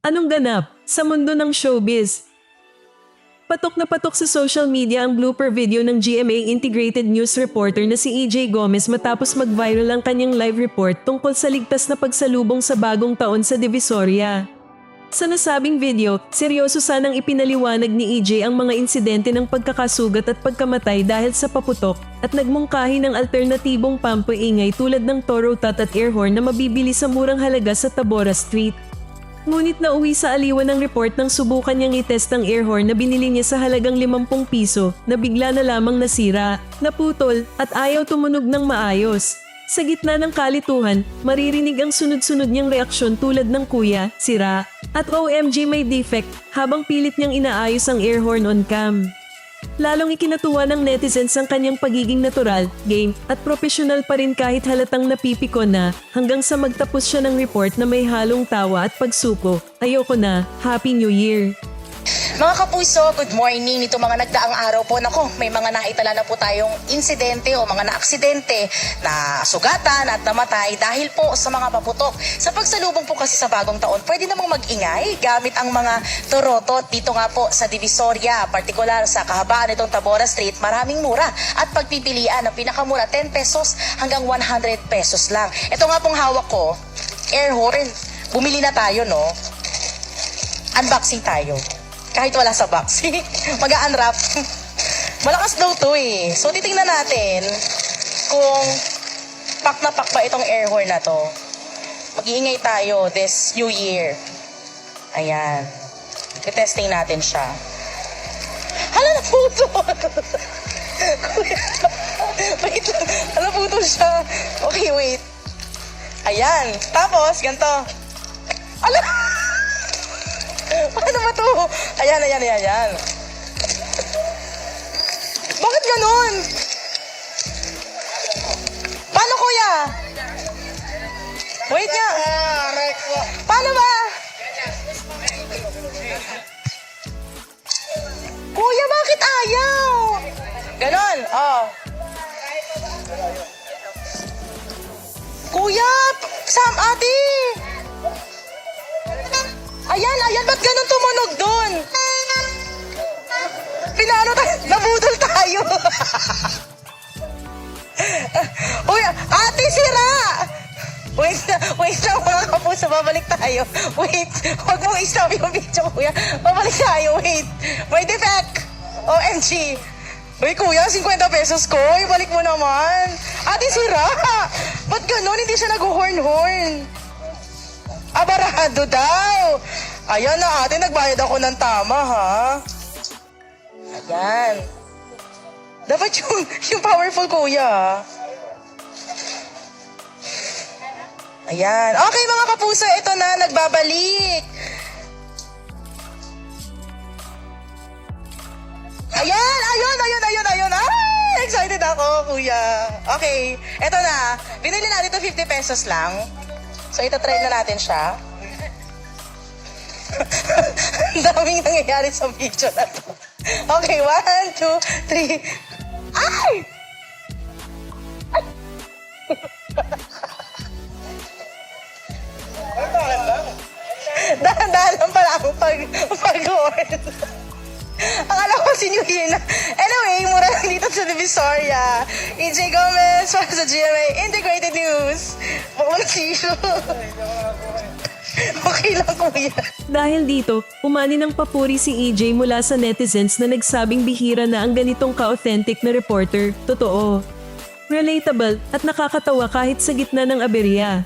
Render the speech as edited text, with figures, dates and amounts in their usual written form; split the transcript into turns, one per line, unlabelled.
Anong ganap sa mundo ng showbiz? Patok na patok sa social media ang blooper video ng GMA Integrated News reporter na si EJ Gomez matapos mag-viral ang kanyang live report tungkol sa ligtas na pagsalubong sa bagong taon sa Divisoria. Sa nasabing video, seryoso sanang ipinaliwanag ni EJ ang mga insidente ng pagkakasugat at pagkamatay dahil sa paputok at nagmungkahi ng alternatibong pampaingay tulad ng Torotot at air horn na mabibili sa murang halaga sa Tabora Street. Ngunit nauwi sa aliwan ng report nang subukan niyang itest ang air horn na binili niya sa halagang 50 piso na bigla na lamang nasira, naputol at ayaw tumunog ng maayos. Sa gitna ng kalituhan, maririnig ang sunod-sunod niyang reaksyon tulad ng kuya, sira, at OMG may defect habang pilit niyang inaayos ang air horn on cam. Lalong ikinatuwa ng netizens ang kanyang pagiging natural, game at profesional pa rin kahit halatang napipiko na hanggang sa magtapos siya ng report na may halong tawa at pagsuko. Ayoko na, Happy New Year!
Mga kapuso, good morning. Nito mga nagdaang araw po, nako, may mga naitala na po tayong insidente o mga naaksidente na sugatan at namatay dahil po sa mga paputok. Sa pagsalubong po kasi sa bagong taon, pwede namang mag-ingay gamit ang mga torotot dito nga po sa Divisoria, partikular sa kahabaan itong Tabora Street, maraming mura at pagpipilian ng pinakamura 10 pesos hanggang 100 pesos lang. Ito nga pong hawak ko, air horn. Bumili na tayo, no? Unboxing tayo. Kahit wala sa box. Mag-unwrap. Malakas daw to eh. So, titingnan natin kung pak na pak ba itong air horn na to. Mag-iingay tayo this New Year. Ayan. I-testing natin siya. Hala, naputol! Wait lang. Hala, naputol siya. Okay, wait. Ayan. Tapos, ganito. Hala! Paano ba to? Ayan. Bakit ganun? Paano, kuya? Wait nga. Paano ba? Kuya, bakit ayaw? Ganon, oh. Kuya, Sam, ate. Ayan, ba't ganun tumunog doon? Pinano tayo? Nabudol tayo. Uy, ate, sira! Wait lang mga kapuso, babalik tayo. Wait, huwag mong i-stop yung video, kuya. Babalik tayo, wait. May defect. OMG. Uy, kuya, 50 pesos ko. Ibalik mo naman. Ate, sira! Ba't ganun? Hindi siya nag-horn-horn. Abarado daw. Ayan na ate, nagbayad ako ng tama ha. Ayan. Dapat yung powerful kuya ha. Ayan. Okay mga kapuso, ito na, nagbabalik. Ayun. Ay, excited ako kuya. Okay, ito na. Binili natin ito 50 pesos lang. So, ito-try na natin siya. Ang daming nangyayari sa video na to. Okay, 1, 2, 3. Ay! Dahan-dahan lang pala ako pag-horn. Akala ko si New Year na. Anyway, mura lang dito sa Divisoria. EJ Gomez para sa GMA Integrated News. See you. Okay lang, kuya.
Dahil dito, umani ng papuri si EJ mula sa netizens na nagsabing bihira na ang ganitong ka-authentic na reporter. Totoo. Relatable at nakakatawa kahit sa gitna ng aberya.